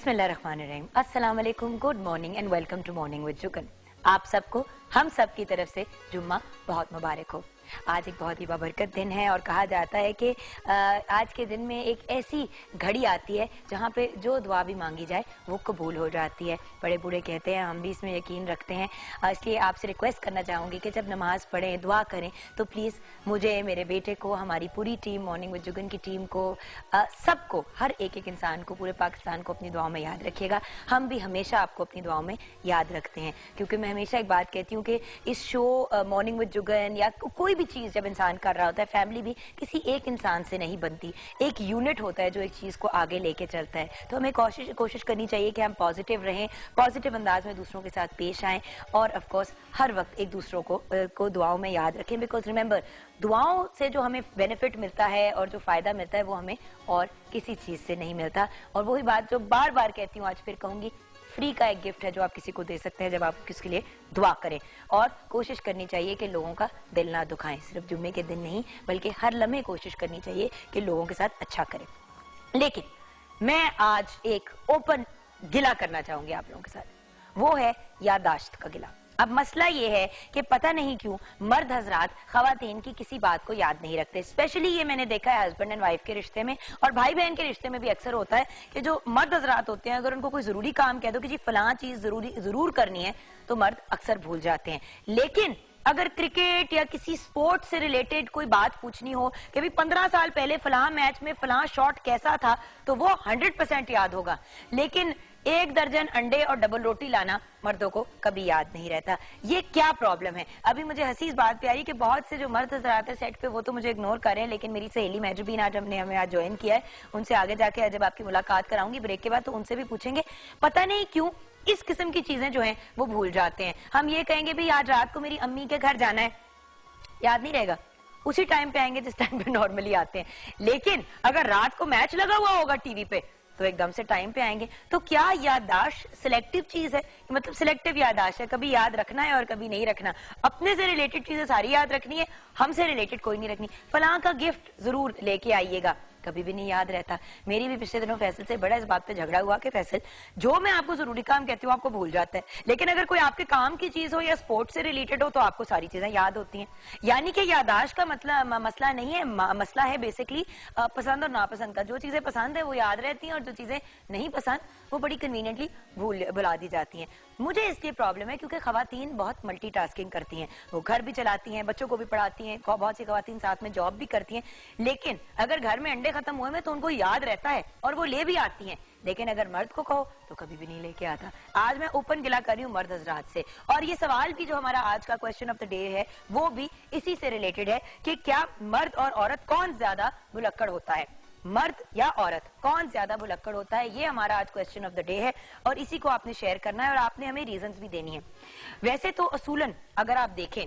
बिस्मिल्लाहिर्रहमानिर्रहीम, अस्सलाम वालेकुम, good morning and welcome to morning with Juggan. आप सबको हम सब की तरफ से जुम्मा बहुत मुबारक हो। आज एक बहुत ही बाबरकत दिन है और कहा जाता है कि आज के दिन में एक ऐसी घड़ी आती है जहाँ पे जो दुआ भी मांगी जाए वो कबूल हो जाती है। बड़े बूढ़े कहते हैं, हम भी इसमें यकीन रखते हैं। इसलिए आपसे रिक्वेस्ट करना चाहूँगी कि जब नमाज पढ़ें, दुआ करें तो प्लीज़ मुझे, मेरे बेटे को, हमारी पूरी टीम, मॉर्निंग विद जुगन की टीम को, सबको, हर एक एक इंसान को, पूरे पाकिस्तान को अपनी दुआओं में याद रखिएगा। हम भी हमेशा आपको अपनी दुआओं में याद रखते हैं, क्योंकि मैं हमेशा एक बात कहती हूँ कि इस शो मॉर्निंग विद जुगन या कोई भी चीज़ जब इंसान कर रहा होता है, फैमिली भी किसी एक इंसान से नहीं बनती, एक यूनिट होता है जो एक चीज़ को आगे लेके चलता है। तो हमें कोशिश करनी चाहिए कि हम पॉजिटिव रहें, पॉजिटिव अंदाज में दूसरों के साथ पेश आएँ और ऑफ कोर्स हर वक्त एक दूसरों को दुआओं में याद रखें। बिकॉज रिमेंबर, दुआओं से जो हमें बेनिफिट मिलता है और जो फ़ायदा मिलता है वो हमें और किसी चीज़ से नहीं मिलता। और वही बात जो बार बार कहती हूँ, आज फिर कहूँगी, फ्री का एक गिफ्ट है जो आप किसी को दे सकते हैं जब आप किसके लिए दुआ करें। और कोशिश करनी चाहिए कि लोगों का दिल ना दुखाएं, सिर्फ जुम्मे के दिन नहीं बल्कि हर लम्हे कोशिश करनी चाहिए कि लोगों के साथ अच्छा करें। लेकिन मैं आज एक ओपन गिला करना चाहूंगी आप लोगों के साथ, वो है याददाश्त का गिला। अब मसला ये है कि पता नहीं क्यों मर्द हजरात खवातीन की किसी बात को याद नहीं रखते। स्पेशली ये मैंने देखा है हस्बैंड एंड वाइफ के रिश्ते में, और भाई बहन के रिश्ते में भी अक्सर होता है कि जो मर्द हजरात होते हैं, अगर उनको कोई जरूरी काम कह दो कि जी फलां चीज जरूर करनी है, तो मर्द अक्सर भूल जाते हैं। लेकिन अगर क्रिकेट या किसी स्पोर्ट से रिलेटेड कोई बात पूछनी हो कि भी 15 साल पहले फलां मैच में फलां शॉट कैसा था, तो वो 100% याद होगा। लेकिन 1 दर्जन अंडे और डबल रोटी लाना मर्दों को कभी याद नहीं रहता। ये क्या प्रॉब्लम है? अभी मुझे हंसी इस बात पे आ रही कि बहुत से जो मर्द हजरात है सेट पे, वो तो मुझे इग्नोर कर रहे हैं, लेकिन मेरी सहेली महजबीन आज हमें आज ज्वाइन किया है, उनसे आगे जाके जब आपकी मुलाकात कराऊंगी ब्रेक के बाद, तो उनसे भी पूछेंगे पता नहीं क्यों इस किस्म की चीजें जो हैं वो भूल जाते हैं। हम ये कहेंगे भी आज रात को मेरी अम्मी के घर जाना है, याद नहीं रहेगा, उसी टाइम पे आएंगे जिस टाइम पे नॉर्मली आते हैं। लेकिन अगर रात को मैच लगा हुआ होगा टीवी पे तो एकदम से टाइम पे आएंगे। तो क्या याददाश्त सिलेक्टिव चीज है? मतलब सिलेक्टिव याददाश्त है, कभी याद रखना है और कभी नहीं रखना। अपने से रिलेटेड चीजें सारी याद रखनी है, हमसे रिलेटेड कोई नहीं रखनी। फलां का गिफ्ट जरूर लेके आइएगा, कभी भी नहीं याद रहता। मेरी भी पिछले दिनों फैसल से बड़ा इस बात पे झगड़ा हुआ कि फैसल, जो मैं आपको जरूरी काम कहती हूँ आपको भूल जाता है, लेकिन अगर कोई आपके काम की चीज हो या स्पोर्ट्स से रिलेटेड हो तो आपको सारी चीजें याद होती हैं। यानी कि याददाश्त का मसला नहीं है, मसला है बेसिकली पसंद और नापसंद का। जो चीजें पसंद है वो याद रहती हैं और जो चीजें नहीं पसंद वो बड़ी कन्वीनियंटली भुला दी जाती हैं। मुझे इसलिए प्रॉब्लम है क्योंकि खवातीन बहुत मल्टीटास्किंग करती हैं, वो घर भी चलाती हैं, बच्चों को भी पढ़ाती हैं, बहुत सी खवातीन साथ में जॉब भी करती हैं। लेकिन अगर घर में अंडे खत्म हुए में तो उनको याद रहता है और वो ले भी आती हैं। लेकिन अगर मर्द को कहो तो कभी भी नहीं लेके आता। आज मैं ओपन गिला कर रही हूँ मर्द हजरात से, और ये सवाल भी जो हमारा आज का क्वेश्चन ऑफ द डे है वो भी इसी से रिलेटेड है कि क्या मर्द और औरत कौन ज्यादा भुलक्कड़ होता है, मर्द या औरत कौन ज्यादा भुलक्कड़ होता है? ये हमारा आज क्वेश्चन ऑफ द डे है और इसी को आपने शेयर करना है और आपने हमें रीजंस भी देनी है। वैसे तो असूलन अगर आप देखें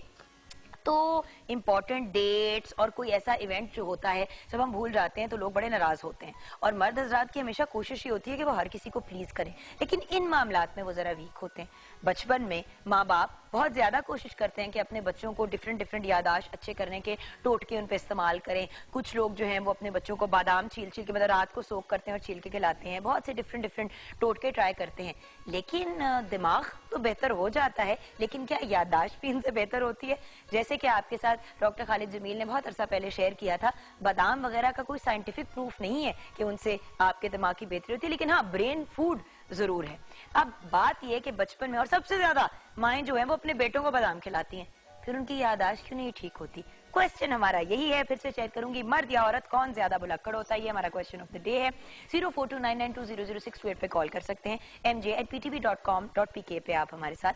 तो इंपॉर्टेंट डेट्स और कोई ऐसा इवेंट जो होता है जब हम भूल जाते हैं तो लोग बड़े नाराज होते हैं, और मर्द हजरात की हमेशा कोशिश ये होती है कि वो हर किसी को प्लीज करें, लेकिन इन मामलात में वो जरा वीक होते हैं। बचपन में माँ बाप बहुत ज्यादा कोशिश करते हैं कि अपने बच्चों को डिफरेंट यादाश्त अच्छे करने के टोटके उन पे इस्तेमाल करें। कुछ लोग जो हैं वो अपने बच्चों को बादाम छील के, मतलब रात को सोख करते हैं और छील के खिलाते हैं। बहुत से डिफरेंट टोटके ट्राई करते हैं, लेकिन दिमाग तो बेहतर हो जाता है, लेकिन क्या याददाश्त भी इनसे बेहतर होती है? जैसे कि आपके साथ डॉक्टर खालिद जमील ने बहुत अरसा पहले शेयर किया था, बादाम वगैरह का कोई साइंटिफिक प्रूफ नहीं है कि उनसे आपके दिमाग की बेहतरी होती है, लेकिन हाँ ब्रेन फूड जरूर है। अब बात यह है कि बचपन में, और सबसे ज्यादा माएं जो है वो अपने बेटों को बादाम खिलाती हैं, फिर उनकी याददाश्त क्यों नहीं ठीक होती? क्वेश्चन हमारा यही है, फिर से चेक करूंगी, मर्द या औरत कौन ज्यादा भुलक्कड़ होता है? ये हमारा क्वेश्चन ऑफ द डे है। 042992000628 पे कॉल कर सकते हैं, mj@ptv.com.pk पे आप हमारे साथ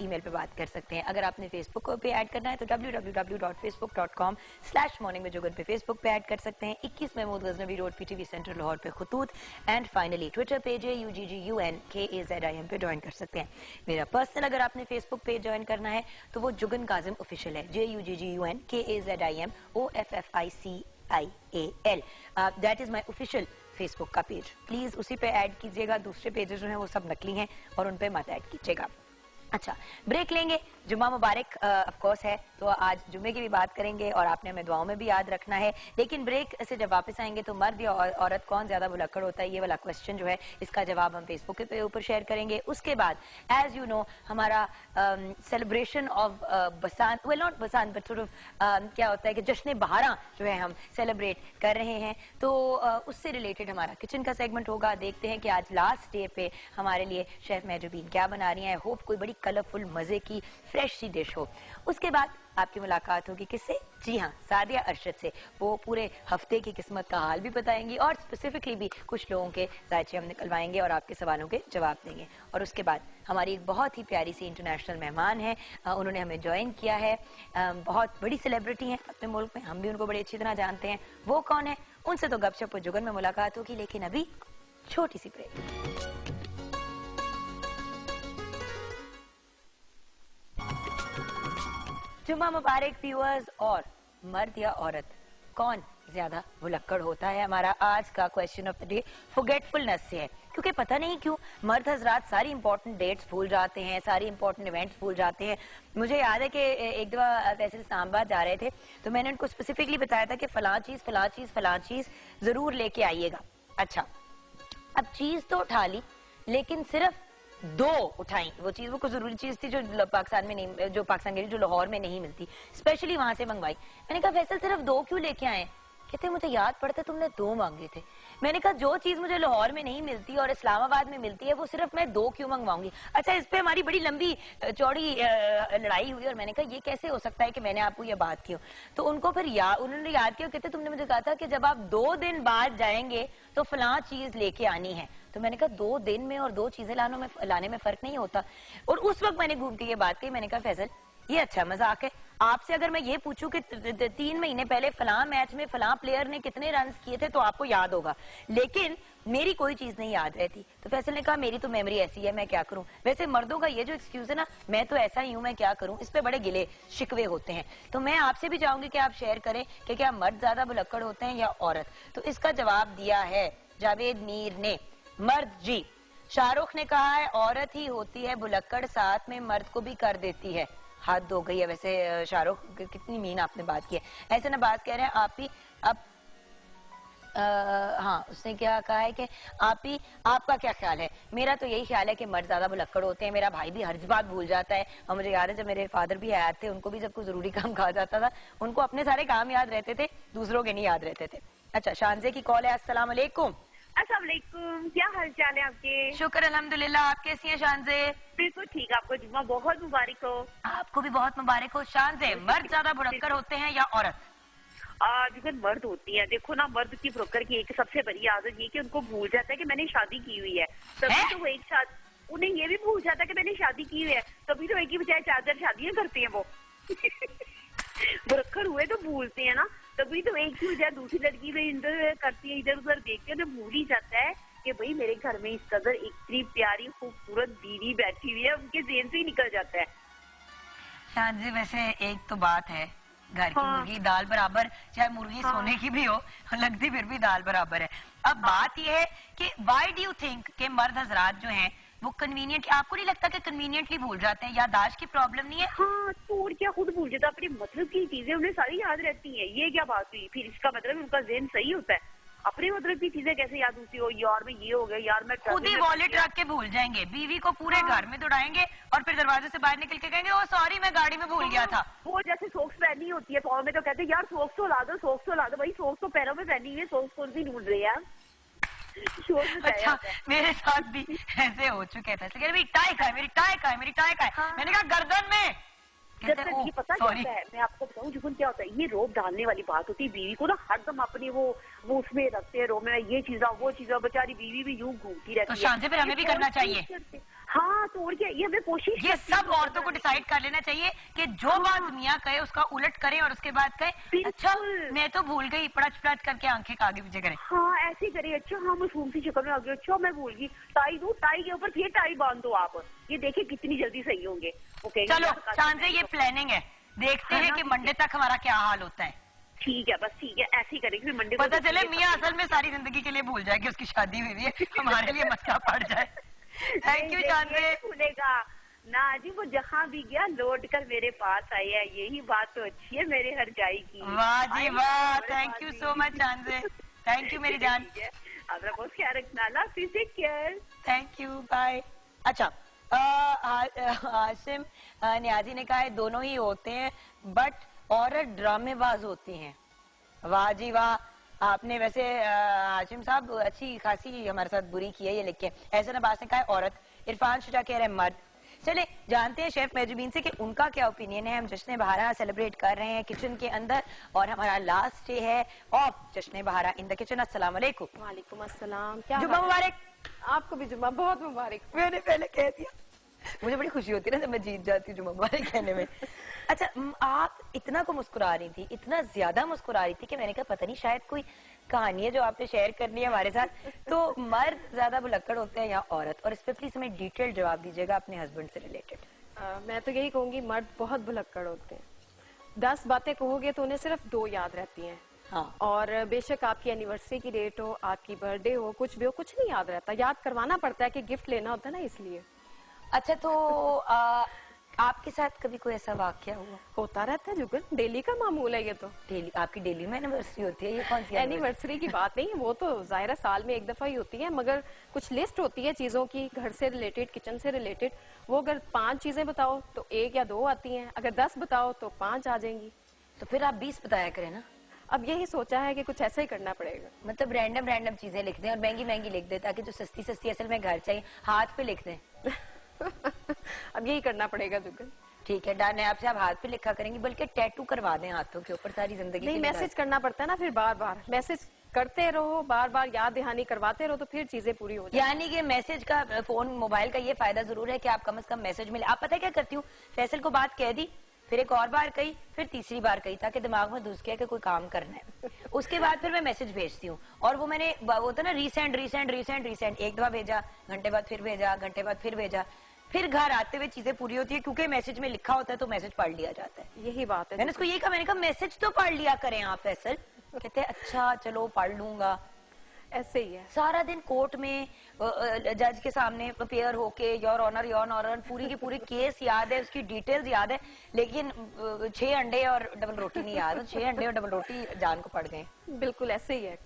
ईमेल पे बात कर सकते हैं। अगर आपने फेसबुक पे ऐड करना है तो www.facebook.com/morningwithjugan पे फेसबुक पे ऐड कर सकते हैं। 21 Mahmud Ghaznavi road, PTV centre Lahore पे खतूत, एंड फाइनली ट्विटर पेज है UGGUNKAZIM पे ज्वाइन कर सकते हैं। मेरा पर्सनल अगर आपने फेसबुक पेज ज्वाइन करना है तो वो जुगन काजिम ऑफिशियल है, JUGGUNKAZIMOFFICIAL। That is my official Facebook का पेज, प्लीज उसी पे ऐड कीजिएगा। दूसरे पेजेस जो हैं वो सब नकली हैं और उन पे मत ऐड कीजिएगा। अच्छा, ब्रेक लेंगे। जुम्मा मुबारक ऑफ कोर्स है, तो आज जुम्मे की भी बात करेंगे और आपने हमें दुआओं में भी याद रखना है। लेकिन ब्रेक से जब वापस आएंगे तो मर्द या औरत कौन ज्यादा भुलक्कड़ होता है, ये वाला क्वेश्चन जो है इसका जवाब हम फेसबुक के ऊपर शेयर करेंगे। उसके बाद एज यू नो हमारा celebration of Basant, well not Basant but sort of क्या होता है कि जश्न बहारा जो है हम सेलिब्रेट कर रहे हैं, तो उससे रिलेटेड हमारा किचन का सेगमेंट होगा। देखते हैं कि आज लास्ट डे पे हमारे लिए शेफ मेहजबीन क्या बना रही हैं। होप कोई बड़ी कलरफुल मजे की फ्रेश सी डिश हो। उसके बाद आपकी मुलाकात होगी किससे? जी हाँ, सादिया अरशद से। वो पूरे हफ्ते की किस्मत का हाल भी बताएंगी और स्पेसिफिकली भी कुछ लोगों के जायचे हम निकलवाएंगे और आपके सवालों के जवाब देंगे। और उसके बाद हमारी एक बहुत ही प्यारी सी इंटरनेशनल मेहमान है, उन्होंने हमें ज्वाइन किया है। बहुत बड़ी सेलिब्रिटी हैं अपने मुल्क में, हम भी उनको बड़ी अच्छी तरह जानते हैं। वो कौन है? उनसे तो गपशप और जुगन में मुलाकात होगी, लेकिन अभी छोटी सी ब्रेक। जुम्मा मुबारक व्यूअर्स। और मर्द या औरत कौन ज्यादा भुलक्कड़ होता है, हमारा आज का question of the day forgetfulness से है। क्योंकि पता नहीं क्यों मर्द हजरात सारी इंपॉर्टेंट डेट्स भूल जाते हैं, सारी इंपॉर्टेंट इवेंट्स भूल जाते हैं। मुझे याद है कि एक दफा वैसे इस्लामाबाद जा रहे थे तो मैंने उनको स्पेसिफिकली बताया था कि फलां चीज जरूर लेके आइएगा। अच्छा, अब चीज तो उठा ली लेकिन सिर्फ 2 उठाई। वो चीज वो कुछ जरूरी चीज थी जो पाकिस्तान में नहीं, जो पाकिस्तान की जो लाहौर में नहीं मिलती, स्पेशली वहां से मंगवाई। मैंने कहा फैसल सिर्फ 2 क्यों लेके आए? कहते मुझे याद पड़ता तुमने 2 मांगे थे। मैंने कहा जो चीज मुझे लाहौर में नहीं मिलती और इस्लामाबाद में मिलती है वो सिर्फ मैं 2 क्यों मंगवाऊंगी? अच्छा, इस पे हमारी बड़ी लंबी चौड़ी लड़ाई हुई और मैंने कहा ये कैसे हो सकता है कि मैंने आपको ये बात की। तो उनको फिर उन्होंने याद किया, कहते तुमने मुझे कहा था कि जब आप 2 दिन बाद जाएंगे तो फलां चीज लेके आनी है। तो मैंने कहा 2 दिन में और 2 चीजें लाने में फर्क नहीं होता। और उस वक्त मैंने घूम के ये बात कही। मैंने कहा फैसल ये अच्छा मजाक है, आपसे अगर मैं ये पूछूं कि 3 महीने पहले फलां मैच में फलां प्लेयर ने कितने रन किए थे तो आपको याद होगा, लेकिन मेरी कोई चीज नहीं याद रहती। तो फैसल ने कहा मेरी तो मेमोरी ऐसी है, मैं क्या करूं। वैसे मर्दों का ये जो एक्सक्यूज है ना, मैं तो ऐसा ही हूं, मैं क्या करूं, इस पे बड़े गिले शिकवे होते हैं। तो मैं आपसे भी चाहूंगी कि आप शेयर करें कि क्या मर्द ज्यादा भुलक्कड़ होते हैं या औरत। तो इसका जवाब दिया है जावेद मीर ने, मर्द जी। शाहरुख ने कहा है औरत ही होती है भुलक्कड़, साथ में मर्द को भी कर देती है। हद हो गई है। वैसे शाहरुख कितनी मीन आपने बात की है। ऐसे नबाज कह रहे हैं आप ही अब हाँ, उसने क्या कहा है कि आप ही, आपका क्या ख्याल है? मेरा तो यही ख्याल है कि मर्द ज्यादा भुलक्कड़ होते हैं। मेरा भाई भी हर बात भूल जाता है और मुझे याद है जब मेरे फादर भी हयात थे उनको भी जब कोई जरूरी काम कहा जाता था उनको अपने सारे काम याद रहते थे, दूसरों के नहीं याद रहते थे। अच्छा, शानजे की कॉल है। अस्सलाम वालेकुम। अस्सलाम वालेकुम, क्या हाल चाल है आपके? शुक्र अल्हम्दुलिल्लाह, आप कैसी हैं शानजे? बिल्कुल ठीक, आपको जुम्मा बहुत मुबारक हो। आपको भी बहुत मुबारक हो। शानजे, मर्द ज्यादा भुलक्कड़ होते हैं या औरत? जिधर मर्द होती है, देखो ना, मर्द की भुलक्कड़ की एक सबसे बड़ी आदत ये कि उनको भूल जाता है कि मैंने शादी की हुई है। तभी तो वो एक साथ उन्हें ये भी भूल जाता है कि मैंने शादी की हुई है, तभी तो एक ही बजाय 4 शादियां करते हैं वो। भुलक्कड़ हुए तो भूलते हैं ना, तभी तो एक ही बजाय दूसरी लड़की में इधर करती है, इधर उधर देखते हैं तो भूल ही जाता है कि भाई मेरे घर में इस कदर इतनी प्यारी खूबसूरत बीवी बैठी हुई है, उनके जेहन से ही निकल जाता है। शान जी, वैसे एक तो बात है, घर की मुर्गी दाल बराबर, चाहे मुर्गी सोने की भी हो, लगती फिर भी दाल बराबर है। अब बात यह है कि व्हाई डू यू थिंक कि मर्द हजरात जो हैं वो कन्वीनियंट, आपको नहीं लगता कि कन्वीनियंटली भूल जाते हैं? याददाश्त की प्रॉब्लम नहीं है? हाँ, तो और क्या, खुद भूल जाता, अपने मतलब की चीजें उन्हें सारी याद रहती है। ये क्या बात हुई? फिर इसका मतलब उनका जेहन सही होता है। अपने मतलब की चीजें कैसे याद होती हो? यार मैं ये हो गया, यार मैं खुद ही वॉलेट रख के भूल जाएंगे, बीवी को पूरे घर में दौड़ाएंगे और फिर दरवाजे से बाहर निकल के कहेंगे ओ सॉरी मैं गाड़ी में भूल गया था। वो जैसे सोक्स पहनी होती है पाँव में तो कहते हैं यार सोक्स तो ला दो, सोक्स तो ला दो। भाई सोक्स तो पैरों में पहनी हुई है, सोक्स कौन सी ढूंढ रहे हैं? अच्छा, मेरे साथ भी ऐसे हो चुके थे। मेरी टाई का है, मेरी टाई का है, मेरी टाई का है। मैंने कहा गर्दन में। ये पता क्या है, मैं आपको बताऊं जुगन क्या होता है, ये रोब डालने वाली बात होती है। बीवी को ना हरदम अपनी वो उसमें रखते हैं रोब में, ये चीज वो चीज, बेचारी बीवी भी यूं घूमती रहती है। तो शांति फिर हमें भी करना चाहिए। हाँ, तो और क्या, ये हमें कोशिश, ये सब औरतों को डिसाइड कर लेना चाहिए कि जो बात दुनिया कहे उसका उलट करें और उसके बाद कहे अच्छा मैं तो भूल गई, पड़च पड़च करके आंखें आगे पीछे करें। हाँ, ऐसे करें। अच्छा हाँ, मैं सूम सी शक्ल में आ गई, अच्छा मैं भूल गई, टाई दूं, टाई के ऊपर फिर टाई बांध दो आप, ये देखिए कितनी जल्दी सही होंगे। चलो चांद से ये प्लानिंग है, देखते हैं कि मंडे तक हमारा क्या हाल होता है। ठीक है, बस ठीक है, ऐसे ही करेंगे। मंडे पता चले मियाँ असल में सारी जिंदगी के लिए भूल जाए कि उसकी शादी हुई है, हमारे लिए मसला पड़ जाए। Thank you Chande. भूलेगा, ना जी, वो जहाँ भी गया लौट कर मेरे पास आया, यही बात तो अच्छी है मेरे हर जाई की। वाह जी वाह, हमारे थैंक पास यू भी। सो मच चांदे, थैंक यू मेरी जान। ठीक है, अपना बहुत ख्याल रखना, ला take care. Thank you, bye. अच्छा, हाशिम नियाजी ने कहा है दोनों ही होते हैं, बट औरत ड्रामेबाज होती हैं। वाह जी वाह, आपने वैसे हाशिम साहब अच्छी खासी हमारे साथ बुरी की है ये लिख के। ऐसा नबाज ने कहा है औरत, इरफान शुजा कह रहे हैं मर्द। चले जानते हैं शेफ मेजबीन से कि उनका क्या ओपिनियन है। हम जश्न बहारा सेलिब्रेट कर रहे हैं किचन के अंदर और हमारा लास्ट डे है ऑफ जश्न बहारा इन द किचन। अस्सलाम वालेकुम। वालेकुम अस्सलाम। क्या जुम्मा हाल है? मुबारक। आपको भी जुम्मा बहुत मुबारक। मैंने पहले कह दिया, मुझे बड़ी खुशी होती है ना जब मैं जीत जाती हूँ जुम्मा मुबारक कहने में। अच्छा, आप इतना को मुस्कुरा रही थी, इतना ज्यादा मुस्कुरा रही थी कि मैंने कहा पता नहीं शायद कोई कहानी है जो आपने शेयर करनी है हमारे साथ। तो मर्द ज्यादा भुलक्कड़ होते हैं या औरत? और इस पे प्लीज हमें डिटेल जवाब दीजिएगा अपने हस्बैंड से रिलेटेड। मैं तो यही कहूंगी मर्द बहुत भुलक्कड़ होते हैं। 10 बातें कहोगे तो उन्हें सिर्फ 2 याद रहती हैं। हाँ। और बेशक आपकी एनिवर्सरी की डेट हो, आपकी बर्थडे हो, कुछ भी हो, कुछ नहीं याद रहता। याद करवाना पड़ता है कि गिफ्ट लेना होता है ना, इसलिए। अच्छा, तो आपके साथ कभी कोई ऐसा वाक्य हुआ? होता रहता है जुगल, डेली का मामूल है ये तो। डेली आपकी डेली में एनिवर्सरी होती है? ये कौन सी एनिवर्सरी की बात नहीं है, वो तो जाहिर है साल में एक दफा ही होती है, मगर कुछ लिस्ट होती है चीजों की, घर से रिलेटेड, किचन से रिलेटेड। वो अगर 5 चीजें बताओ तो 1 या 2 आती हैं, अगर 10 बताओ तो 5 आ जाएंगी। तो फिर आप 20 बताया करें ना। अब यही सोचा है कि कुछ ऐसा ही करना पड़ेगा। मतलब रैंडम रैंडम चीजें लिख दें और महंगी महंगी लिख दें, ताकि जो सस्ती सस्ती असल में घर चाहिए हाथ पे लिख दें। अब यही करना पड़ेगा जुगल। ठीक है, डन है। आपसे आप हाथ पे लिखा करेंगी, बल्कि टैटू करवा दें हाथों के ऊपर सारी जिंदगी नहीं, के लिए। मैसेज करना पड़ता है ना, फिर बार बार मैसेज करते रहो, बार बार याद दहानी करवाते रहो, तो फिर चीजें पूरी हो जाए। यानी कि मैसेज का, फोन मोबाइल का ये फायदा जरूर है कि आप कम से कम मैसेज मिले। आप पता है क्या करती हूँ, फैसल को बात कह दी, फिर एक और बार कही, फिर तीसरी बार कही, ताकि दिमाग में घुस गया कि कोई काम करना है। उसके बाद फिर मैं मैसेज भेजती हूँ, और वो मैंने वो था ना रीसेंड रीसेंड रीसेंड रीसेंड, एक दफा भेजा, घंटे बाद फिर भेजा, घंटे बाद फिर भेजा, फिर घर आते हुए चीजें पूरी होती है, क्योंकि मैसेज में लिखा होता है तो मैसेज पढ़ लिया जाता है। यही बात है। मैंने उसको ये कहा, मैंने कहा मैसेज तो पढ़ लिया करें आप फैसल। कहते हैं अच्छा चलो पढ़ लूंगा। ऐसे ही है। सारा दिन कोर्ट में जज के सामने प्रिपेयर होके योर ऑनर पूरी की पूरी केस याद है, उसकी डिटेल्स याद है, लेकिन 6 अंडे और डबल रोटी नहीं याद। 6 अंडे और डबल रोटी जान को पड़ गए। बिल्कुल ऐसे ही है।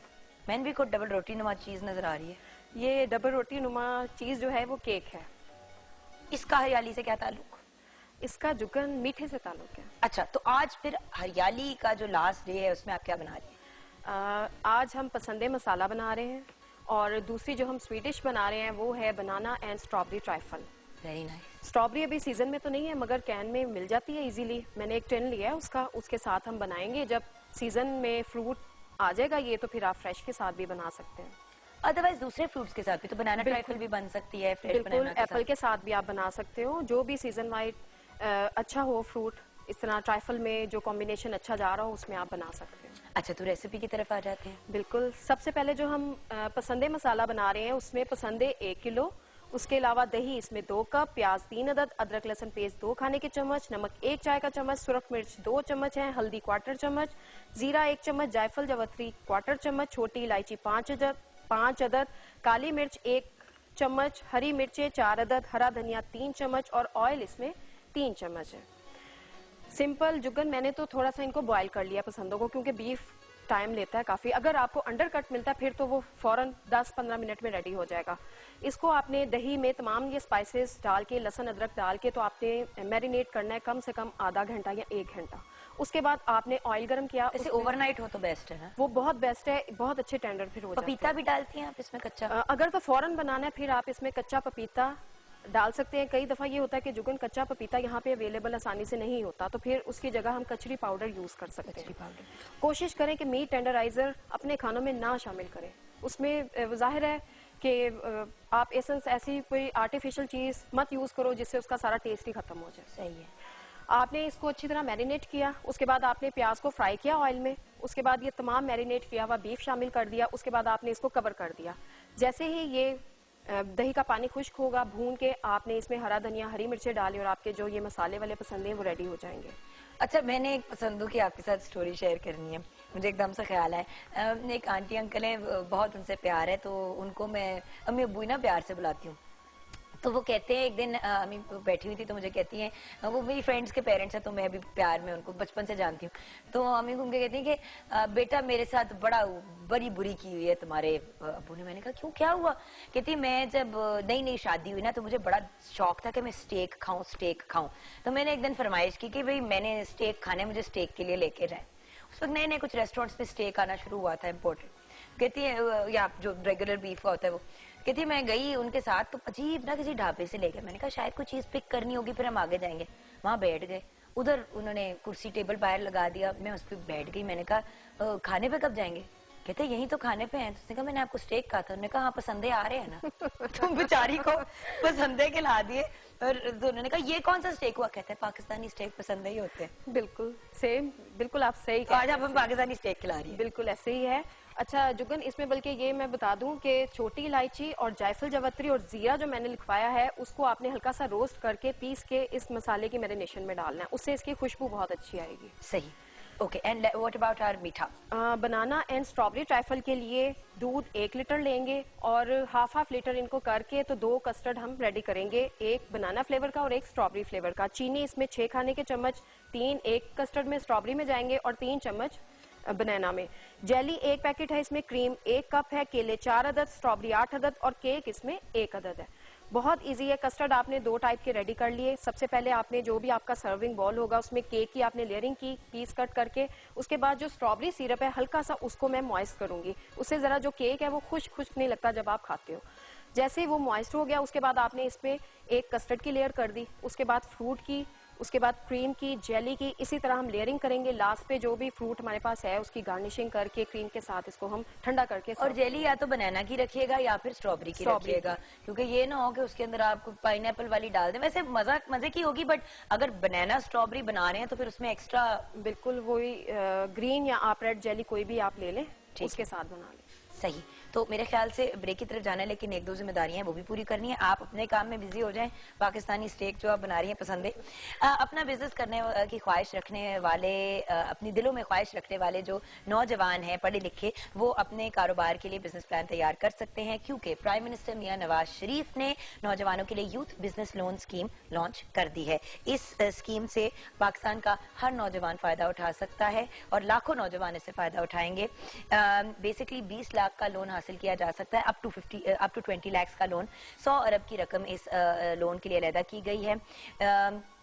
मैंने भी खुद डबल रोटी नुमा चीज नजर आ रही है। ये डबल रोटी नुमा चीज जो है वो केक है। इसका हरियाली से क्या ताल्लुक? इसका जुगन मीठे से ताल्लुक है। अच्छा, तो आज फिर हरियाली का जो लास्ट डे है उसमें आप क्या बना रही हैं? आज हम पसंदे मसाला बना रहे हैं, और दूसरी जो हम स्वीट डिश बना रहे हैं वो है banana and strawberry trifle. Very nice. Strawberry अभी सीजन में तो नहीं है, मगर कैन में मिल जाती है इजीली। मैंने एक टिन लिया है उसका, उसके साथ हम बनाएंगे। जब सीजन में फ्रूट आ जाएगा ये, तो फिर आप फ्रेश के साथ भी बना सकते हैं। अदरवाइज दूसरे फ्रूट्स के साथ भी तो बनाना ट्राइफल भी बन सकती है, फ्रेश बिल्कुल बनाना एप्पल के साथ भी आप बना सकते हो, जो भी सीजन वाइज अच्छा हो फ्रूट। इस तरह ट्राइफल में जो कॉम्बिनेशन अच्छा जा रहा हो उसमें आप बना सकते हो। अच्छा, तो रेसिपी की तरफ आ जाते हैं। बिल्कुल, सबसे पहले जो हम पसंदे मसाला बना रहे हैं उसमें पसंदे 1 किलो, उसके अलावा दही इसमें 2 कप, प्याज 3 अदद, अदरक लहसुन पेस्ट 2 खाने के चम्मच, नमक 1 चाय का चम्मच, सुरख मिर्च 2 चम्मच है, हल्दी 1/4 चम्मच, जीरा 1 चम्मच, जायफल जवत्री 1/4 चम्मच, छोटी इलायची 5 अदद, काली मिर्च 1 चम्मच, हरी मिर्चें 4 अदद, हरा धनिया 3 चम्मच, और ऑयल इसमें 3 चम्मच है। सिंपल जुगन, मैंने तो थोड़ा सा इनको बॉईल कर लिया पसंदों को, क्योंकि बीफ टाइम लेता है काफी। अगर आपको अंडर कट मिलता है फिर तो वो फौरन 10-15 मिनट में रेडी हो जाएगा। इसको आपने दही में तमाम ये स्पाइसेस डाल के, लहसुन अदरक डाल के, तो आपने मैरिनेट करना है कम से कम आधा घंटा या 1 घंटा। उसके बाद आपने ऑयल गर्म किया। जैसे ओवरनाइट हो तो बेस्ट है ना? वो बहुत बेस्ट है, बहुत अच्छे टेंडर फिर हो जाते हैं। पपीता भी डालती हैं आप इसमें कच्चा? अगर तो फौरन बनाना है फिर आप इसमें कच्चा पपीता डाल सकते हैं। कई दफा ये होता है कि जुगन कच्चा पपीता यहाँ पे अवेलेबल आसानी से नहीं होता, तो फिर उसकी जगह हम कचरी पाउडर यूज कर सकते हैं। कोशिश करें कि मीट टेंडराइजर अपने खानों में ना शामिल करें। उसमें जाहिर है कि आप एसेंस ऐसी कोई आर्टिफिशियल चीज मत यूज करो जिससे उसका सारा टेस्ट ही खत्म हो जाए। सही है। आपने इसको अच्छी तरह मैरिनेट किया, उसके बाद आपने प्याज को फ्राई किया ऑयल में, उसके बाद ये तमाम मैरिनेट किया हुआ बीफ शामिल कर दिया, उसके बाद आपने इसको कवर कर दिया। जैसे ही ये दही का पानी खुश्क होगा, भून के आपने इसमें हरा धनिया, हरी मिर्चें डाली, और आपके जो ये मसाले वाले पसंद हैं वो रेडी हो जाएंगे। अच्छा, मैंने एक पसंदों की आपके साथ स्टोरी शेयर करनी है, मुझे एकदम से ख्याल है। एक आंटी अंकल है, बहुत उनसे प्यार है, तो उनको मैं अम्मी अब्बू ना प्यार से बुलाती हूँ। तो वो कहते हैं एक दिन अम्मी बैठी हुई थी तो मुझे कहती हैं, वो मेरी फ्रेंड्स के पेरेंट्स हैं तो मैं भी प्यार में उनको बचपन से जानती हूँ, तो अम्मी को उनके कहती हैं कि बेटा मेरे साथ बड़ी बुरी की हुई है तुम्हारे अब्बू ने। मैंने कहा क्यों, क्या हुआ? कहती मैं जब नई नई शादी हुई ना तो मुझे बड़ा शौक था कि मैं स्टेक खाऊं। तो मैंने एक दिन फरमाइश की कि भाई मैंने स्टेक खाने, मुझे स्टेक के लिए लेके जाए। उस वक्त नए नए कुछ रेस्टोरेंट्स में स्टेक आना शुरू हुआ था इम्पोर्टेड, कहती है या जो रेगुलर बीफ का होता है वो। कहती मैं गई उनके साथ तो अजीब ना किसी ढाबे से ले गए। मैंने कहा शायद कोई चीज पिक करनी होगी फिर हम आगे जाएंगे। वहां बैठ गए, उधर उन्होंने कुर्सी टेबल बाहर लगा दिया, मैं उस पर बैठ गई। मैंने कहा खाने पे कब जाएंगे? कहते यही तो खाने पे हैं। तो उसने कहा मैंने आपको स्टेक कहा था। उन्होंने कहा हाँ पसंदे आ रहे हैं ना। तो बेचारी को पसंदे खिला दिए और तो उन्होंने कहा ये कौन सा स्टेक हुआ? कहते हैं पाकिस्तानी स्टेक पसंदे ही होते हैं। बिल्कुल सेम, बिल्कुल आप सही तो आज हम पाकिस्तानी स्टेक खिला रही है। बिल्कुल ऐसे ही है। अच्छा जुगन, इसमें बल्कि ये मैं बता दूं कि छोटी इलायची और जायफल जावित्री और जीरा जो मैंने लिखवाया है उसको आपने हल्का सा रोस्ट करके पीस के इस मसाले की मैरिनेशन में डालना है, उससे इसकी खुशबू बहुत अच्छी आएगी। सही, okay. And what about our meetha? Banana and strawberry trifle के लिए दूध 1 लीटर लेंगे और हाफ लीटर इनको करके तो 2 कस्टर्ड हम रेडी करेंगे, एक बनाना फ्लेवर का और एक स्ट्रॉबेरी फ्लेवर का। चीनी इसमें 6 खाने के चम्मच, 3 एक कस्टर्ड में स्ट्रॉबेरी में जाएंगे और 3 चम्मच बनाना में। जेली 1 पैकेट है, इसमें क्रीम 1 कप है, केले 4 अदद, स्ट्रॉबेरी 8 अदद और केक इसमें 1 अदद है। बहुत इजी है। कस्टर्ड आपने 2 टाइप के रेडी कर लिए। सबसे पहले आपने जो भी आपका सर्विंग बॉल होगा उसमें केक की आपने लेयरिंग की पीस कट करके, उसके बाद जो स्ट्रॉबेरी सिरप है हल्का सा उसको मैं मॉइस्ट करूंगी, उससे जरा जो केक है वो खुश्क नहीं लगता जब आप खाते हो। जैसे ही वो मॉइस्ट हो गया उसके बाद आपने इसमें एक कस्टर्ड की लेयर कर दी, उसके बाद फ्रूट की, उसके बाद क्रीम की, जेली की, इसी तरह हम लेयरिंग करेंगे। लास्ट पे जो भी फ्रूट हमारे पास है उसकी गार्निशिंग करके क्रीम के साथ इसको हम ठंडा करके। और जेली या तो बनाना की रखिएगा या फिर स्ट्रॉबेरी की रखिएगा, क्योंकि ये ना हो कि उसके अंदर आप पाइनएप्पल वाली डाल दें। वैसे मजे की होगी, बट अगर बनाना स्ट्रॉबेरी बना रहे हैं तो फिर उसमें एक्स्ट्रा बिल्कुल वही ग्रीन या आप रेड जेली कोई भी आप ले लें उसके साथ बना लें। सही। तो मेरे ख्याल से ब्रेक की तरफ जाना है, लेकिन 1-2 जिम्मेदारियां हैं वो भी पूरी करनी है। आप अपने काम में बिजी हो जाएं। पाकिस्तानी स्टेक जो आप बना रही हैं पसंद है। अपना बिजनेस करने की ख्वाहिश रखने वाले, अपनी दिलों में ख्वाहिश रखने वाले जो नौजवान हैं पढ़े लिखे, वो अपने कारोबार के लिए बिजनेस प्लान तैयार कर सकते हैं, क्योंकि प्राइम मिनिस्टर मियां नवाज शरीफ ने नौजवानों के लिए youth business loan scheme launch कर दी है। इस स्कीम से पाकिस्तान का हर नौजवान फायदा उठा सकता है और लाखों नौजवान इससे फायदा उठाएंगे। बेसिकली 20 लाख का लोन हासिल किया जा सकता है, अप टू 20 लाख का लोन। 100 अरब की रकम इस लोन के लिए अलहदा की गई है।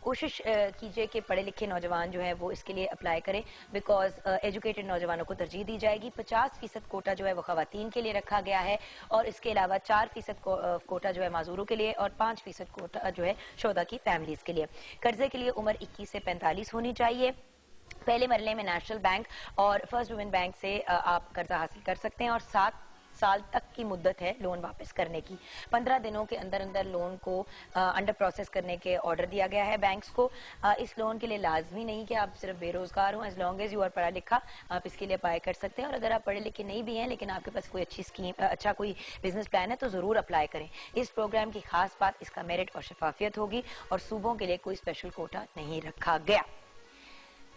कोशिश कीजिए कि पढ़े लिखे नौजवान जो है वो इसके लिए अप्लाई करें, बिकॉज एजुकेटेड नौजवानों को तरजीह दी जाएगी। 50% कोटा जो है वो खवातीन के लिए रखा गया है और इसके अलावा 4% कोटा जो है माजूरों के लिए और 5% कोटा जो है शोधा की फैमिलीज के लिए। कर्जे के लिए उम्र 21 से 45 होनी चाहिए। पहले मरले में नेशनल बैंक और फर्स्ट वुमेन बैंक से आप कर्जा हासिल कर सकते हैं और 7 साल तक की मुद्दत है लोन वापस करने की। 15 दिनों के अंदर अंदर लोन को अंडर प्रोसेस करने के ऑर्डर दिया गया है बैंक्स को। इस लोन के लिए लाजमी नहीं कि आप सिर्फ बेरोजगार हो, as long as you are पढ़ा लिखा आप इसके लिए अप्लाई कर सकते हैं। और अगर आप पढ़े लिखे नहीं भी हैं लेकिन आपके पास कोई अच्छी स्कीम, अच्छा कोई बिजनेस प्लान है तो जरूर अप्लाई करें। इस प्रोग्राम की खास बात इसका मेरिट और शफाफियत होगी और सूबों के लिए कोई स्पेशल कोटा नहीं रखा गया।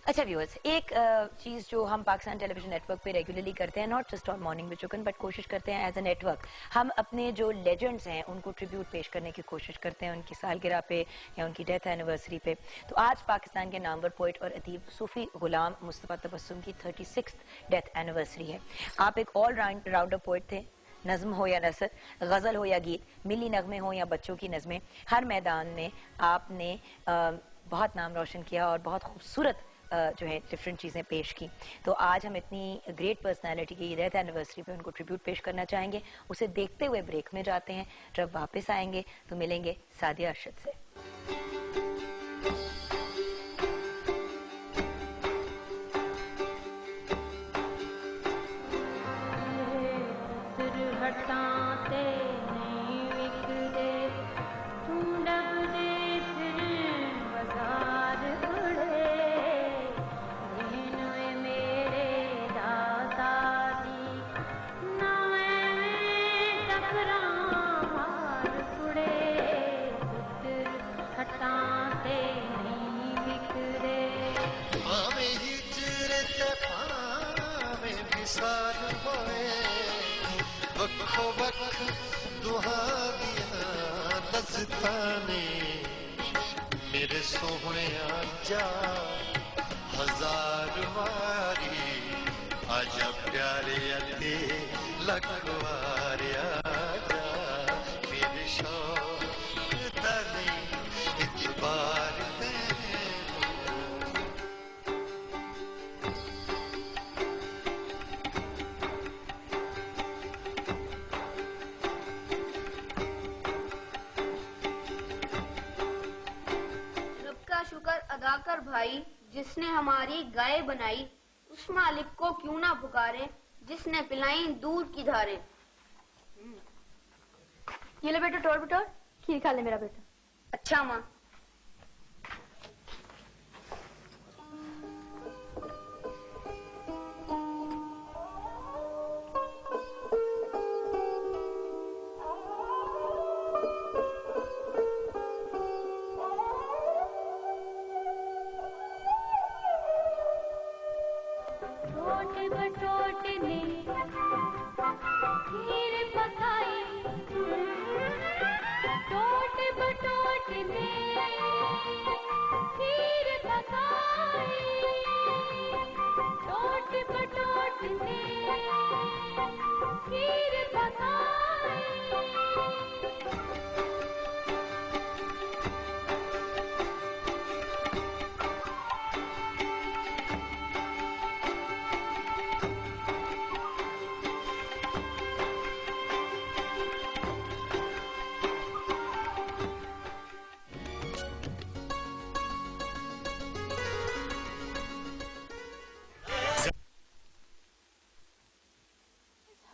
अच्छा व्यूअर्स, एक चीज जो हम पाकिस्तान टेलीविजन नेटवर्क पे रेगुलरली करते हैं, not just on morning with Juggan, but कोशिश करते हैं एज अ नेटवर्क हम अपने जो लेजेंड्स हैं उनको ट्रिब्यूट पेश करने की कोशिश करते हैं उनकी सालगिरह पे या उनकी डेथ एनिवर्सरी पे। तो आज पाकिस्तान के नामवर पोइट और अदीब सूफी गुलाम मुस्तफ़ा तबस्सुम की 36th डेथ एनिवर्सरी है। आप एक ऑल राउंडर पोइट थे। नज्म हो या नसर, गजल हो या गीत, मिली नगमे हो या बच्चों की नज़में, हर मैदान में आपने बहुत नाम रोशन किया और बहुत खूबसूरत जो है डिफरेंट चीज़ें पेश की। तो आज हम इतनी ग्रेट पर्सनालिटी की डेथ एनिवर्सरी पे उनको ट्रिब्यूट पेश करना चाहेंगे। उसे देखते हुए ब्रेक में जाते हैं। जब वापस आएंगे तो मिलेंगे सादिया अरशद से। वक्फ दुहा दिया मस्ताने मेरे सोहने आजा हजार वारी आजा प्यारे अते लखवारे आजा मेरे शौक तने इतबार दे शुक्र अदा कर भाई जिसने हमारी गाय बनाई, उस मालिक को क्यों ना पुकारे जिसने पिलाई दूध की धारे। ये ले बेटा, टोर बेटा, खीर खा ले मेरा बेटा। अच्छा माँ।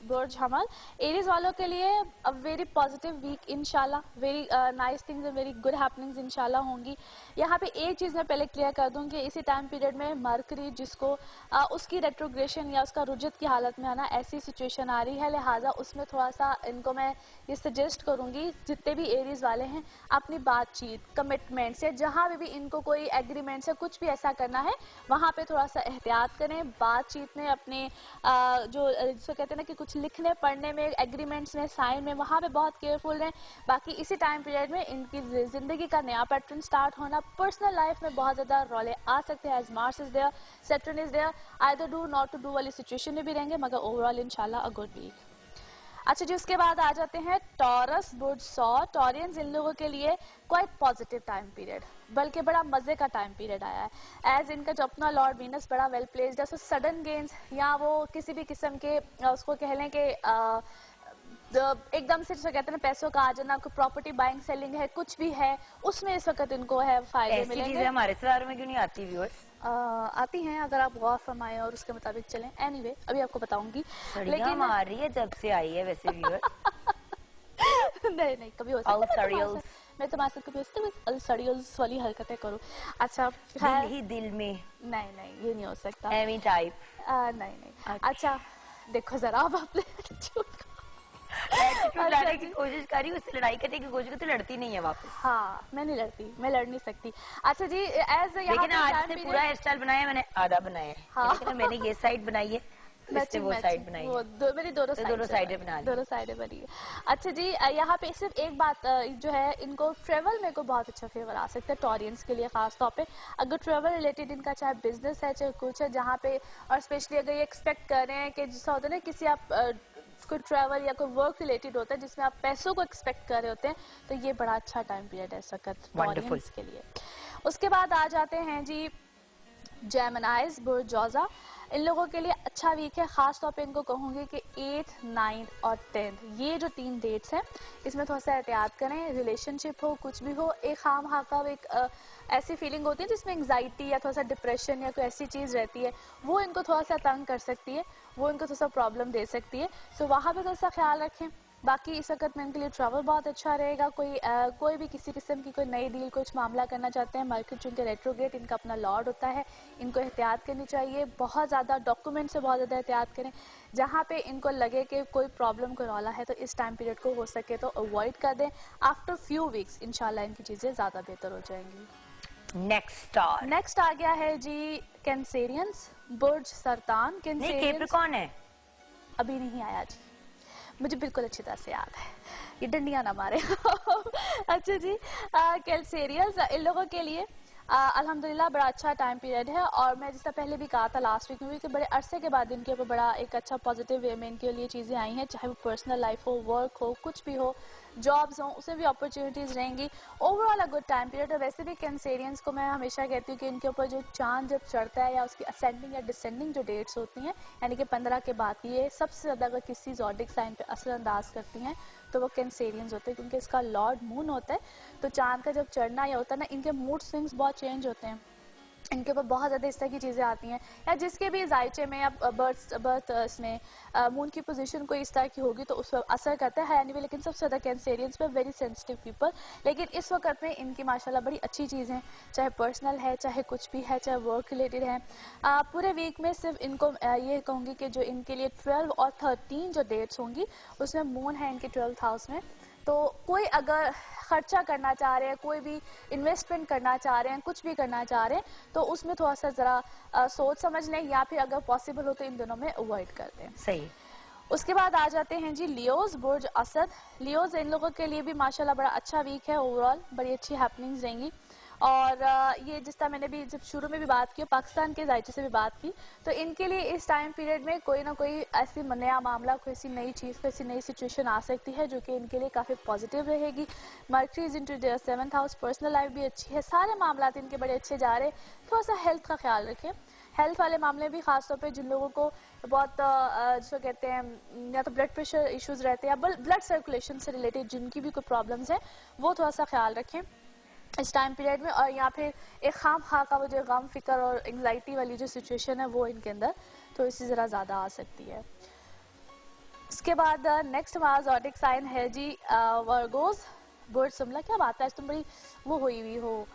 बुर्ज हमल एरीज वालों के लिए अ वेरी पॉजिटिव वीक इंशाल्लाह, very nice things and very good happenings इंशाल्लाह होंगी। यहाँ पे एक चीज़ मैं पहले क्लियर कर दूं कि इसी टाइम पीरियड में मरकरी जिसको उसकी रेट्रोग्रेशन या उसका रुजत की हालत में आना ऐसी सिचुएशन आ रही है, लिहाजा उसमें थोड़ा सा इनको मैं ये सजेस्ट करूँगी जितने भी एरीज वाले हैं अपनी बातचीत, कमिटमेंट्स या जहाँ भी इनको कोई एग्रीमेंट्स या कुछ भी ऐसा करना है वहाँ पे थोड़ा सा एहतियात करें। बातचीत में अपने जो जिसको कहते हैं ना कि कुछ लिखने पढ़ने में, एग्रीमेंट्स में, साइन में, वहाँ पे बहुत केयरफुल रहें। बाकी इसी टाइम पीरियड में इनकी जिंदगी का नया पैटर्न स्टार्ट होना, पर्सनल लाइफ में बहुत ज़्यादा रौले आ सकते हैं। As Mars is there, Saturn is there, either do not to do वाली सिचुएशन में भी रहेंगे, मगर ओवरऑल इंशाल्लाह अ गुड वीक। अच्छा जी, उसके बाद आ जाते हैं टॉरस बुर्ज 100। टॉरियंस इन लोगों के लिए क्वाइट पॉजिटिव टाइम पीरियड, बल्कि बड़ा मजे का टाइम पीरियड आया है। एज इनका जो अपना लॉर्ड वीनस बड़ा वेल प्लेस्ड है, सो सडन गेन्स या वो किसी भी किस्म के उसको कह लें कि एकदम से जो कहते हैं पैसों का आ जाना, कोई प्रॉपर्टी बाइंग सेलिंग है, कुछ भी है, उसमें इस वक्त इनको है फायदे मिलेंगे। हमारे शहर में क्यों नहीं आती व्यूअर्स? आती हैं अगर आप गौर फरमाएं और उसके मुताबिक चलें। एनीवे अभी आपको बताऊंगी, लेकिन आ रही है जब से आई है वैसे व्यूअर्स। नहीं कभी हो सकता है, मैं तुम्हारे साथ कभी सड़ियल्स वाली हरकतें करूं। अच्छा दिल ही दिल में, नहीं ये नहीं हो सकता, एमी टाइप नहीं। अच्छा देखो जरा आप अपने एटीट्यूड लाने की कोशिश करी, उससे लड़ाई करने की कोशिश की तो लड़ती नहीं है वापस। हाँ मैं नहीं लड़ती, मैं लड़ नहीं सकती। अच्छा जी, एज लेकिन आज से पूरा हेयर स्टाइल बनाया मैंने, आधा बनाया है। हाँ। लेकिन मैंने ये साइड बनाई है, वो साइड बनाई है, मेरी दोनों साइडें बना ली, दोनों साइडें बनी है। अच्छा जी, यहाँ पे सिर्फ एक बात जो है, इनको ट्रेवल में को बहुत अच्छा फेवर आ सकता है टॉरियंस के लिए खास तौर पे। अगर ट्रेवल रिलेटेड इनका चाहे बिजनेस है चाहे कुछ है, जहाँ पे और स्पेशली अगर ये एक्सपेक्ट कर रहे हैं कि जैसा होता है ना किसी आप कोई ट्रैवल या कोई वर्क रिलेटेड होता है जिसमें आप पैसों को एक्सपेक्ट कर रहे होते हैं, तो ये बड़ा अच्छा टाइम पीरियड है इस वक्त टॉरियंस के लिए। उसके बाद आ जाते हैं जी जेमिनाइज बुर्ज जौजा। इन लोगों के लिए अच्छा वीक है, खास तौर पे इनको कहूंगी कि 8, 9 और 10 ये जो 3 डेट्स हैं इसमें थोड़ा सा एहतियात करें। रिलेशनशिप हो, कुछ भी हो, एक खाम खाका एक ऐसी फीलिंग होती है जिसमें एंग्जाइटी या थोड़ा सा डिप्रेशन या कोई ऐसी चीज़ रहती है, वो इनको थोड़ा सा तंग कर सकती है, वो इनको थोड़ा सा प्रॉब्लम दे सकती है। सो वहाँ पे थोड़ा सा ख्याल रखें। बाकी इस वक्त में इनके लिए ट्रैवल बहुत अच्छा रहेगा। कोई भी किसी किस्म की कोई नई डील कुछ मामला करना चाहते हैं, मार्केट चूंकि रेट्रोग्रेड इनका अपना लॉर्ड होता है, इनको एहतियात करनी चाहिए। बहुत ज़्यादा डॉक्यूमेंट से बहुत ज़्यादा एहतियात करें। जहाँ पे इनको लगे कि कोई प्रॉब्लम कोई रौला है तो इस टाइम पीरियड को हो सके तो अवॉइड कर दें। आफ्टर फ्यू वीक्स इंशाल्लाह इनकी चीज़ें ज़्यादा बेहतर हो जाएंगी। नेक्स्ट आ गया है जी कैंसेरियंस बुर्ज सरतान। कैप्रिकॉर्न है, अभी नहीं आया जी। मुझे बिल्कुल अच्छी तरह से याद है, ये डंडियां ना मारे। अच्छा जी, कैंसेरियंस इन लोगों के लिए अल्हम्दुलिल्लाह बड़ा अच्छा टाइम पीरियड है, और मैं जैसा पहले भी कहा था लास्ट वीक में भी कि बड़े अरसे के बाद इनके ऊपर बड़ा एक अच्छा पॉजिटिव वे में इनके लिए चीज़ें आई हैं, चाहे वो पर्सनल लाइफ हो, वर्क हो, कुछ भी हो, जॉब्स हों, उसमें भी अपॉर्चुनिटीज़ रहेंगी। Overall a good time period है। वैसे भी कैंसेरियंस को मैं हमेशा कहती हूँ कि इनके ऊपर जो चांद जब चढ़ता है या उसकी असेंडिंग या डिसेंडिंग जो डेट्स होती हैं, यानी कि 15 के बाद की, ये सबसे ज़्यादा अगर किसी ज़ोडिक साइन पे असरअंदाज करती हैं तो वो कैंसेरियंस होते हैं, क्योंकि इसका लॉर्ड मून होता है। तो चांद का जब चढ़ना या होता है ना, इनके मूड स्विंग्स बहुत चेंज होते हैं, इनके ऊपर बहुत ज़्यादा इस तरह की चीज़ें आती हैं, या जिसके भी जायचे में या बर्थ इसमें मून की पोजीशन कोई इस तरह की होगी तो उस पर असर करता है एनीवे। लेकिन सबसे ज़्यादा कैंसेरियंस पे वेरी सेंसिटिव पीपल। लेकिन इस वक्त में इनकी माशाल्लाह बड़ी अच्छी चीज़ें, चाहे पर्सनल है, चाहे कुछ भी है, चाहे वर्क रिलेटेड है। पूरे वीक में सिर्फ इनको ये कहूँगी कि जो इनके लिए 12 और 13 जो डेट्स होंगी उसमें मून है इनके 12th हाउस में। तो कोई अगर खर्चा करना चाह रहे हैं, कोई भी इन्वेस्टमेंट करना चाह रहे हैं, कुछ भी करना चाह रहे हैं, तो उसमें थोड़ा सा ज़रा सोच समझ लें, या फिर अगर पॉसिबल हो तो इन दोनों में अवॉइड कर दें। सही। उसके बाद आ जाते हैं जी लियोज, बुर्ज असद। लियोज इन लोगों के लिए भी माशाल्लाह बड़ा अच्छा वीक है, ओवरऑल बड़ी अच्छी हैपनिंग्स रहेंगी। और ये जिस तरह मैंने भी जब शुरू में भी बात की, पाकिस्तान के जायचे से भी बात की, तो इनके लिए इस टाइम पीरियड में कोई ना कोई ऐसी नया मामला, कोई ऐसी नई चीज़, कोई ऐसी नई सिचुएशन आ सकती है जो कि इनके लिए काफ़ी पॉजिटिव रहेगी। Mercury is into their 7th house, personal life भी अच्छी है, सारे मामला इनके बड़े अच्छे जा रहे हैं। थोड़ा सा हेल्थ का ख्याल रखें, हेल्थ वाले मामले भी खासतौर पे जिन लोगों को बहुत जिसको कहते हैं या तो ब्लड प्रेशर इश्यूज रहते हैं या ब्लड सर्कुलेशन से रिलेटेड जिनकी भी कोई प्रॉब्लम्स हैं, वो थोड़ा सा ख्याल रखें इस टाइम पीरियड में। और या फिर एक खाम खा का वो जो गम फिक्र और एंग्जाइटी वाली जो सिचुएशन है वो इनके अंदर तो इससे ज़रा ज़्यादा आ सकती है। उसके बाद नेक्स्ट हमारा ज़ोडिक साइन है जी वर्गोस, बुर्ज सिमला। क्या बात है, तुम बड़ी वो हुई हो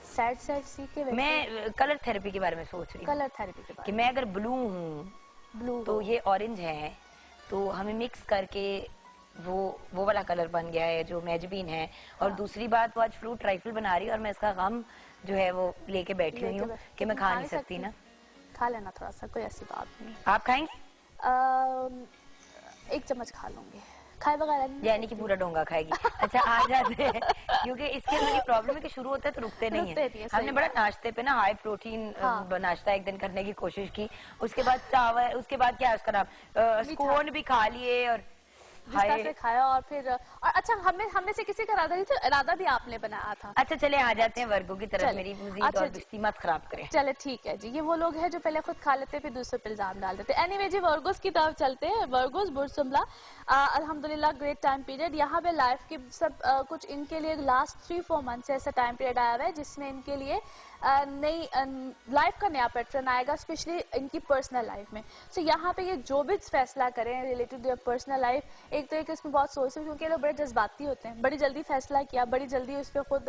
सैड सी के। मैं कलर थेरेपी के बारे में सोच रही हूँ, कलर थेरेपी के बारे कि मैं अगर ब्लू हूँ तो ये ऑरेंज है, तो हमें मिक्स करके वो वाला कलर बन गया है जो मैजबीन है। और दूसरी बात, वो आज फ्रूट राइफल बना रही है और मैं इसका गम जो है वो लेके बैठी हुई हूँ कि मैं खा नहीं सकती ना। खा लेना थोड़ा सा, कोई ऐसी बात नहीं। आप खाएंगे? 1 चम्मच खा लूंगी, खाए बगैर नहीं, यानी कि पूरा डोंगा खाएगी। अच्छा, आ जाते हैं, क्योंकि इसके अंदर ये प्रॉब्लम है कि शुरू होता है तो रुकते नहीं है। हमने बड़ा नाश्ते पे ना हाई प्रोटीन नाश्ता एक दिन करने की कोशिश की, उसके बाद चावल, उसके बाद क्या उसका नाम स्कोन भी खा लिए और जिस तरह से खाया। और फिर और अच्छा, हमें से किसी का इरादा नहीं था, इरादा भी आपने बनाया था। अच्छा चले आ जाते हैं वर्गों की तरफ। मेरी मजीद अच्छा और दोस्ती मत खराब करें। चले ठीक है जी, ये वो लोग हैं जो पहले खुद खा लेते फिर दूसरे पे इल्जाम डाल देते। एनीवे जी, वर्गोस की तरफ चलते हैं। वर्गोस बुर्ज सिमला, अल्हम्दुलिल्लाह ग्रेट टाइम पीरियड। यहाँ पे लाइफ की सब कुछ इनके लिए लास्ट 3-4 मंथ से ऐसा टाइम पीरियड आया हुआ है जिसमें इनके लिए नई लाइफ का नया पैटर्न आएगा, स्पेशली इनकी पर्सनल लाइफ में। सो यहाँ पे ये जो भी फैसला करें रिलेटेड टू पर्सनल लाइफ, एक तो एक इसमें बहुत सोच, क्योंकि लोग बड़े जज्बाती होते हैं, बड़ी जल्दी फैसला किया, बड़ी जल्दी उस पर खुद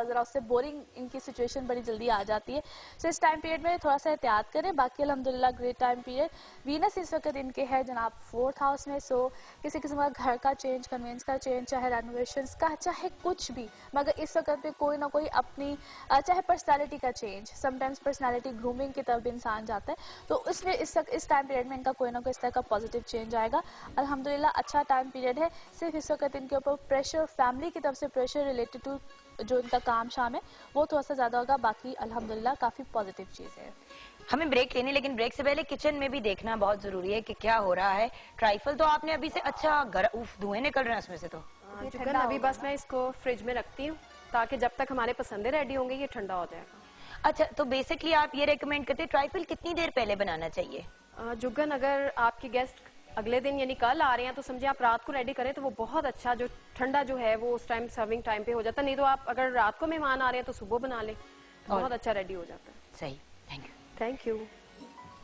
जरा उससे बोरिंग इनकी सिचुएशन बड़ी जल्दी आ जाती है। सो इस टाइम पीरियड में थोड़ा सा एहतियात करें। बाकी अल्हम्दुलिल्लाह ग्रेट टाइम पीरियड। वीनस इस वक्त इनके है जनाब 4th हाउस में। सो किसी किस्म का घर का चेंज, कन्वेंस का चेंज, चाहे रेनोवेशन का, चाहे कुछ भी, मगर इस वक्त पे कोई ना कोई अपनी चाहे पर्सनैलिटी का चेंज, समटाइम्स पर्सनैलिटी ग्रूमिंग की तरफ भी इंसान जाता है, तो इसमें इस टाइम पीरियड में इनका कोई ना कोई इस तरह का पॉजिटिव चेंज आएगा। अल्हम्दुलिल्लाह अच्छा टाइम पीरियड है। सिर्फ इस वक्त इनके ऊपर प्रेशर, फैमिली की तरफ से प्रेशर रिलेटेड टू जो इनका काम शाम है वो थोड़ा सा ज्यादा होगा। बाकी अल्हम्दुलिल्लाह काफी पॉजिटिव चीज है। हमें ब्रेक लेनी, लेकिन ब्रेक से पहले किचन में भी देखना बहुत जरूरी है कि क्या हो रहा है। ट्राइफल तो आपने अभी से अच्छा धुएं निकल रहे हैं इसमें से, तो जुगन अभी बस मैं इसको फ्रिज में रखती हूँ ताकि जब तक हमारे पसंदे रेडी होंगे ये ठंडा हो जाएगा। अच्छा, तो बेसिकली आप ये रेकमेंड करते हैं ट्राइफल कितनी देर पहले बनाना चाहिए? जुगन अगर आपके गेस्ट अगले दिन यानी कल आ रहे हैं तो समझे आप रात को रेडी करें तो वो बहुत अच्छा, जो ठंडा जो है वो उस टाइम सर्विंग टाइम पे हो जाता है। नहीं तो आप अगर रात को मेहमान आ रहे हैं तो सुबह बना लें, बहुत अच्छा रेडी हो जाता है। सही, थैंक यू। Thank you.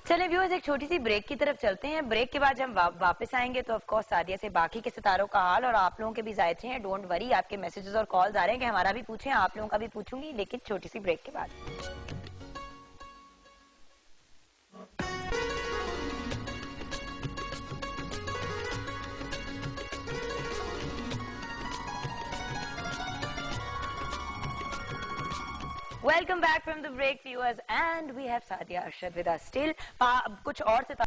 चले व्यूअर्स, एक छोटी सी ब्रेक की तरफ चलते हैं। ब्रेक के बाद जब हम वापस आएंगे तो ऑफ कोर्स सादिया से बाकी के सितारों का हाल और आप लोगों के भी जायचे हैं। डोंट वरी, आपके मैसेजेस और कॉल्स आ रहे हैं कि हमारा भी पूछें, आप लोगों का भी पूछूंगी, लेकिन छोटी सी ब्रेक के बाद। Welcome back from the break, viewers, and we have Sadia Arshad with us still. कुछ और